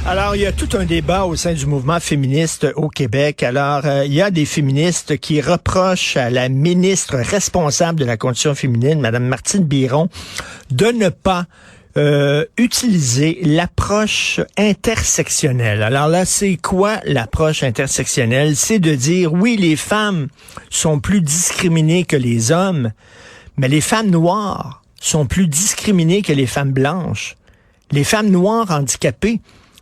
Alors, il y a tout un débat au sein du mouvement féministe au Québec. Alors, il y a des féministes qui reprochent à la ministre responsable de la condition féminine, Mme Martine Biron, de ne pas utiliser l'approche intersectionnelle. Alors là, c'est quoi l'approche intersectionnelle? C'est de dire, oui, les femmes sont plus discriminées que les hommes, mais les femmes noires sont plus discriminées que les femmes blanches. Les femmes noires handicapées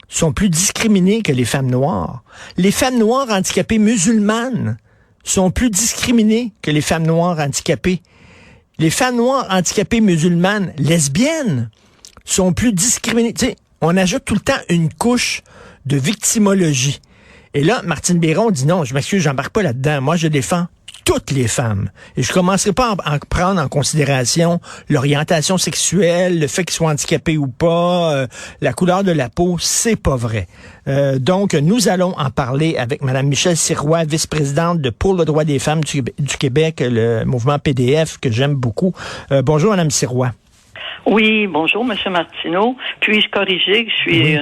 sont plus discriminées que les femmes noires. Les femmes noires handicapées musulmanes sont plus discriminées que les femmes noires handicapées. Les femmes noires handicapées musulmanes lesbiennes sont plus discriminées. Tu sais, on ajoute tout le temps une couche de victimologie. Et là, Martine Biron dit non, je m'excuse, j'embarque pas là-dedans. Moi, je défends toutes les femmes. Et je commencerai pas à prendre en considération l'orientation sexuelle, le fait qu'ils soient handicapés ou pas, la couleur de la peau, c'est pas vrai. Donc, nous allons en parler avec Mme Michèle Sirois, vice-présidente de Pour le droit des femmes du Québec, le mouvement PDF que j'aime beaucoup. Bonjour, Mme Sirois. Oui, bonjour, M. Martineau. Puis-je corriger que je suis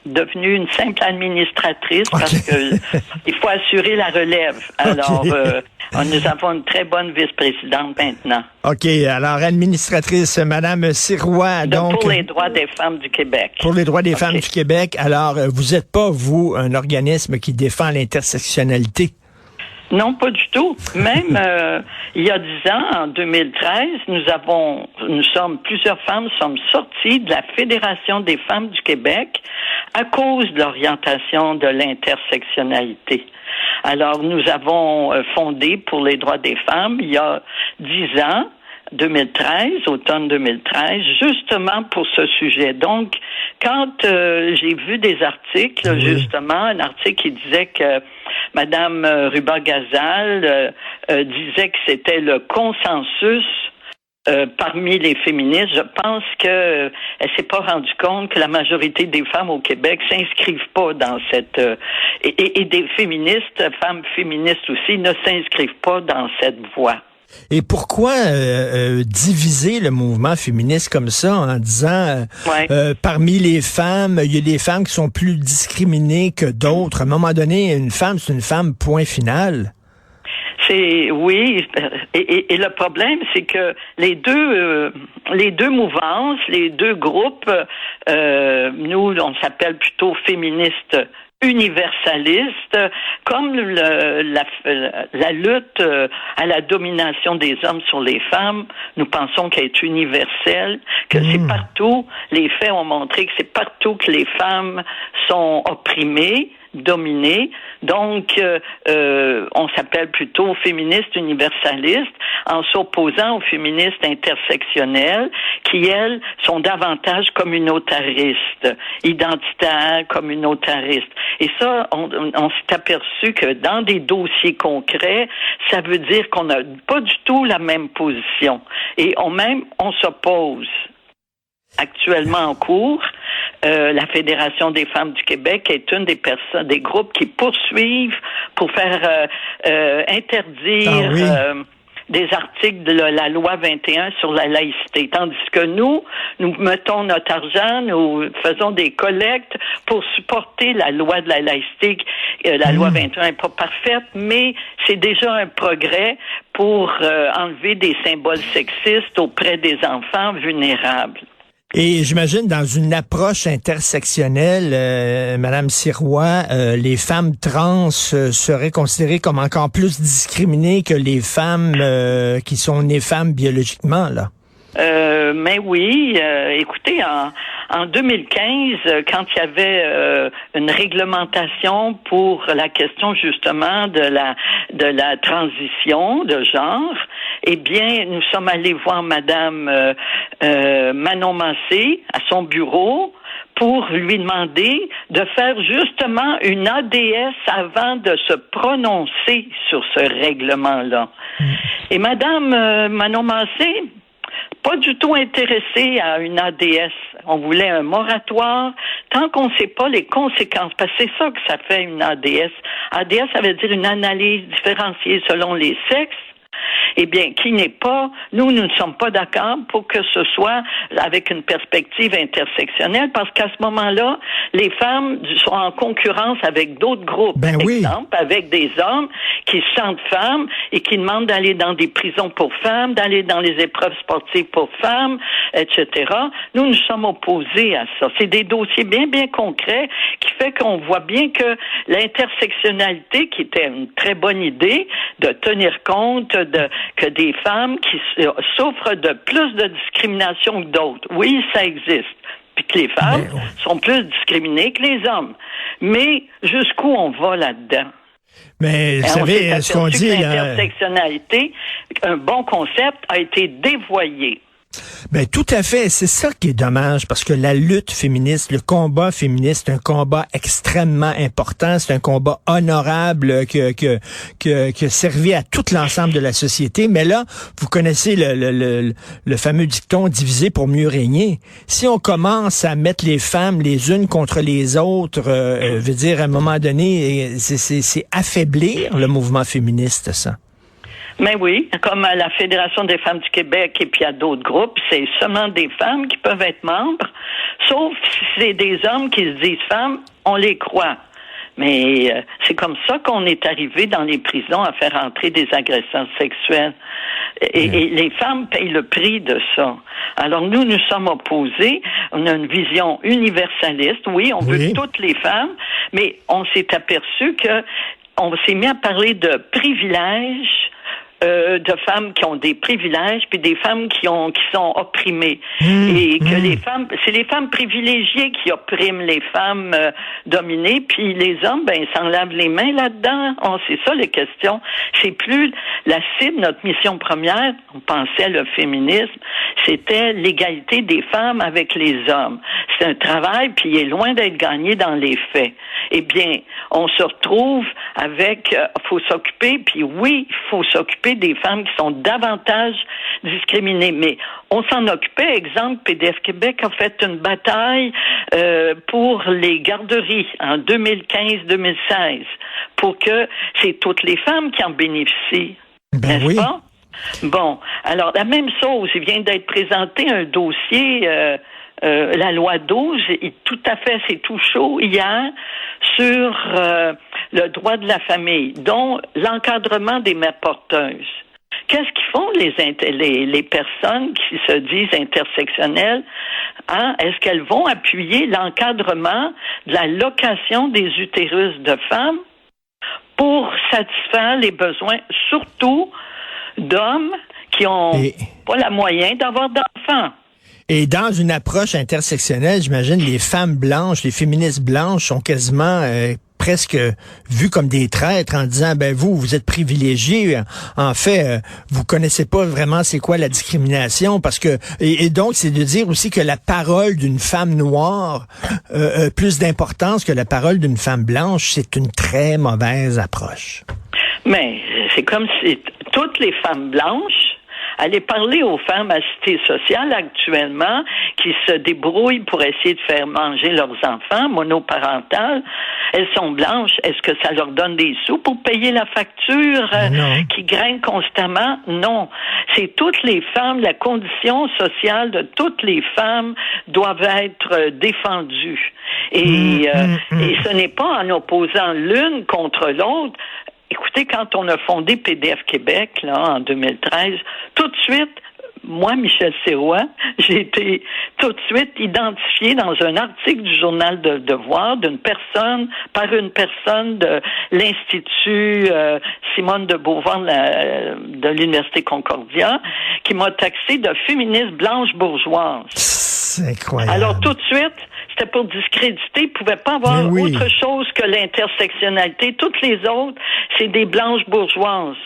devenue une simple administratrice parce que il faut assurer la relève. Alors, nous avons une très bonne vice-présidente maintenant. OK. Alors, administratrice, Mme Sirois. Donc, pour les droits des femmes du Québec. Pour les droits des femmes du Québec. Alors, vous n'êtes pas, vous, un organisme qui défend l'intersectionnalité? Non, pas du tout. Même il y a 10 ans, en 2013, plusieurs femmes sommes sorties de la Fédération des femmes du Québec à cause de l'orientation de l'intersectionnalité. Alors, nous avons fondé Pour les droits des femmes il y a 10 ans, 2013, automne 2013, justement pour ce sujet. Donc, quand j'ai vu des articles, justement, un article qui disait que Madame Ruba-Gazal disait que c'était le consensus parmi les féministes, je pense que elle s'est pas rendue compte que la majorité des femmes au Québec s'inscrivent pas dans cette et des féministes, femmes féministes aussi, ne s'inscrivent pas dans cette voie. Et pourquoi diviser le mouvement féministe comme ça en disant parmi les femmes, il y a des femmes qui sont plus discriminées que d'autres. À un moment donné, une femme, c'est une femme, point final. Oui, et le problème, c'est que les deux mouvances, les deux groupes, nous, on s'appelle plutôt féministes universaliste, comme la lutte à la domination des hommes sur les femmes, nous pensons qu'elle est universelle, que c'est partout, les faits ont montré que c'est partout que les femmes sont opprimées, dominées. Donc, on s'appelle plutôt féministes universalistes en s'opposant aux féministes intersectionnelles qui, elles, sont davantage communautaristes, identitaires, communautaristes. Et ça, on s'est aperçu que dans des dossiers concrets, ça veut dire qu'on n'a pas du tout la même position. Et on s'oppose. Actuellement en cours, la Fédération des femmes du Québec est une des groupes qui poursuivent pour faire interdire des articles de la loi 21 sur la laïcité. Tandis que nous mettons notre argent, nous faisons des collectes pour supporter la loi de la laïcité. La loi 21 n'est pas parfaite, mais c'est déjà un progrès pour enlever des symboles sexistes auprès des enfants vulnérables. Et j'imagine, dans une approche intersectionnelle, Madame Sirois, les femmes trans seraient considérées comme encore plus discriminées que les femmes qui sont nées femmes biologiquement, là. Mais oui, écoutez, en 2015, quand il y avait une réglementation pour la question justement de la transition de genre, eh bien, nous sommes allés voir Madame Manon Massé à son bureau pour lui demander de faire justement une ADS avant de se prononcer sur ce règlement-là. Et Madame Manon Massé, pas du tout intéressée à une ADS. On voulait un moratoire tant qu'on ne sait pas les conséquences. Parce que c'est ça que ça fait une ADS. ADS, ça veut dire une analyse différenciée selon les sexes, Eh bien, qui n'est pas, nous ne sommes pas d'accord pour que ce soit avec une perspective intersectionnelle, parce qu'à ce moment-là, les femmes sont en concurrence avec d'autres groupes. Ben oui. Exemple, avec des hommes qui se sentent femmes et qui demandent d'aller dans des prisons pour femmes, d'aller dans les épreuves sportives pour femmes, etc. Nous sommes opposés à ça. C'est des dossiers bien, bien concrets qui fait qu'on voit bien que l'intersectionnalité, qui était une très bonne idée, de tenir compte que des femmes qui souffrent de plus de discrimination que d'autres. Oui, ça existe. Puis que les femmes sont plus discriminées que les hommes. Mais jusqu'où on va là-dedans? Mais vous savez, ce qu'on dit... L'intersectionnalité, un bon concept, a été dévoyé. Ben tout à fait, c'est ça qui est dommage, parce que la lutte féministe, le combat féministe, c'est un combat extrêmement important, c'est un combat honorable que servi à tout l'ensemble de la société. Mais là, vous connaissez le fameux dicton diviser pour mieux régner. Si on commence à mettre les femmes les unes contre les autres, veut dire à un moment donné, c'est affaiblir le mouvement féministe, ça. Mais oui, comme à la Fédération des femmes du Québec et puis à d'autres groupes, c'est seulement des femmes qui peuvent être membres, sauf si c'est des hommes qui se disent femmes, on les croit. Mais c'est comme ça qu'on est arrivé dans les prisons à faire entrer des agresseurs sexuels. Et les femmes payent le prix de ça. Alors nous sommes opposés. On a une vision universaliste. Oui, on veut toutes les femmes, mais on s'est aperçu que on s'est mis à parler de privilèges, de femmes qui ont des privilèges, puis des femmes qui sont opprimées. Et que les femmes, c'est les femmes privilégiées qui oppriment les femmes dominées, puis les hommes, ils s'en lavent les mains là-dedans. C'est ça les questions. C'est plus la cible, notre mission première, on pensait le féminisme, c'était l'égalité des femmes avec les hommes. C'est un travail, puis il est loin d'être gagné dans les faits. Eh bien, on se retrouve avec, faut s'occuper, puis oui, il faut s'occuper des femmes qui sont davantage discriminées. Mais on s'en occupait. Exemple, PDF Québec a fait une bataille pour les garderies en 2015-2016 pour que c'est toutes les femmes qui en bénéficient. N'est-ce pas? Bon, alors la même chose, il vient d'être présenté un dossier, la loi 12, tout à fait, c'est tout chaud hier, sur le droit de la famille, dont l'encadrement des mères porteuses. Qu'est-ce qu'ils font les personnes qui se disent intersectionnelles? Est-ce qu'elles vont appuyer l'encadrement de la location des utérus de femmes pour satisfaire les besoins, surtout d'hommes qui ont pas la moyen d'avoir d'enfants? Et dans une approche intersectionnelle, j'imagine les femmes blanches, les féministes blanches sont quasiment presque vues comme des traîtres en disant, vous êtes privilégiés. En fait, vous connaissez pas vraiment c'est quoi la discrimination, parce que et donc c'est de dire aussi que la parole d'une femme noire a plus d'importance que la parole d'une femme blanche. C'est une très mauvaise approche. Mais c'est comme si toutes les femmes blanches, allez parler aux femmes assistées sociales actuellement qui se débrouillent pour essayer de faire manger leurs enfants, monoparentales. Elles sont blanches. Est-ce que ça leur donne des sous pour payer la facture qui grince constamment? Non. C'est toutes les femmes, la condition sociale de toutes les femmes doivent être défendues. Et ce n'est pas en opposant l'une contre l'autre. Écoutez, quand on a fondé PDF Québec, là, en 2013, tout de suite, moi, Michel Sirois, j'ai été tout de suite identifié dans un article du journal de Devoir par une personne de l'Institut Simone de Beauvoir de l'Université Concordia, qui m'a taxé de féministe blanche bourgeoise. C'est incroyable. Alors, tout de suite, c'était pour discréditer. Il ne pouvait pas avoir autre chose que l'intersectionnalité. Toutes les autres, c'est des blanches bourgeoises.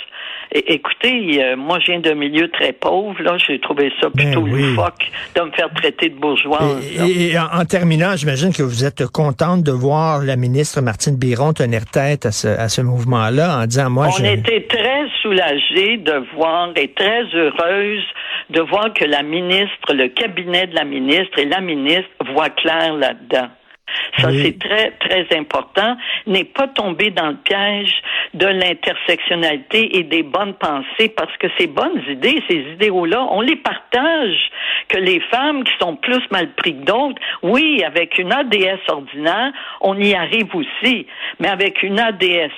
Écoutez, moi, je viens d'un milieu très pauvre. Là, j'ai trouvé ça plutôt loufoque de me faire traiter de bourgeoise. Et en terminant, j'imagine que vous êtes contente de voir la ministre Martine Biron tenir tête à ce mouvement-là en disant, on était très soulagés de voir et très heureuse de voir que la ministre, le cabinet de la ministre et la ministre voient clair là-dedans. Ça, oui. c'est très, très important. N'est pas tomber dans le piège de l'intersectionnalité et des bonnes pensées, parce que ces bonnes idées, ces idéaux-là, on les partage. Que les femmes qui sont plus mal prises que d'autres, oui, avec une ADS ordinaire, on y arrive aussi. Mais avec une ADS+,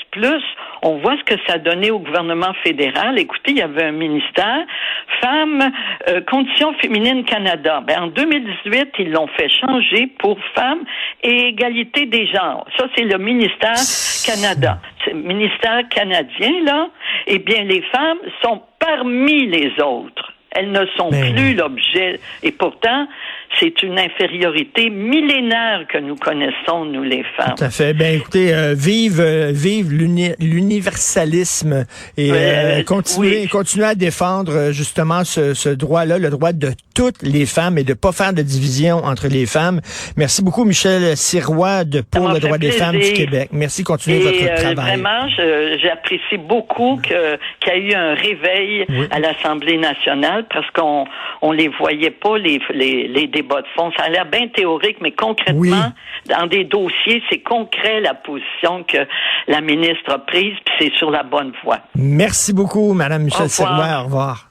on voit ce que ça donnait au gouvernement fédéral. Écoutez, il y avait un ministère, Femmes, Conditions féminines Canada. En 2018, ils l'ont fait changer pour Femmes et Égalité des genres. Ça, c'est le ministère Canada. C'est le ministère canadien, là. Eh bien, les femmes sont parmi les autres. Elles ne sont plus l'objet. Et pourtant, c'est une infériorité millénaire que nous connaissons, nous, les femmes. Tout à fait. Écoutez, vive l'universalisme et continuez à défendre justement ce droit-là, le droit de toutes les femmes et de pas faire de division entre les femmes. Merci beaucoup, Michel Sirois, pour le droit des femmes du Québec. Merci, continuez votre travail. Vraiment, j'apprécie beaucoup qu'il y a eu un réveil à l'Assemblée nationale, parce qu'on les voyait pas, les débats de fond. Ça a l'air bien théorique, mais concrètement, dans des dossiers, c'est concret la position que la ministre a prise, puis c'est sur la bonne voie. Merci beaucoup, Madame Michel Sirois. Au revoir.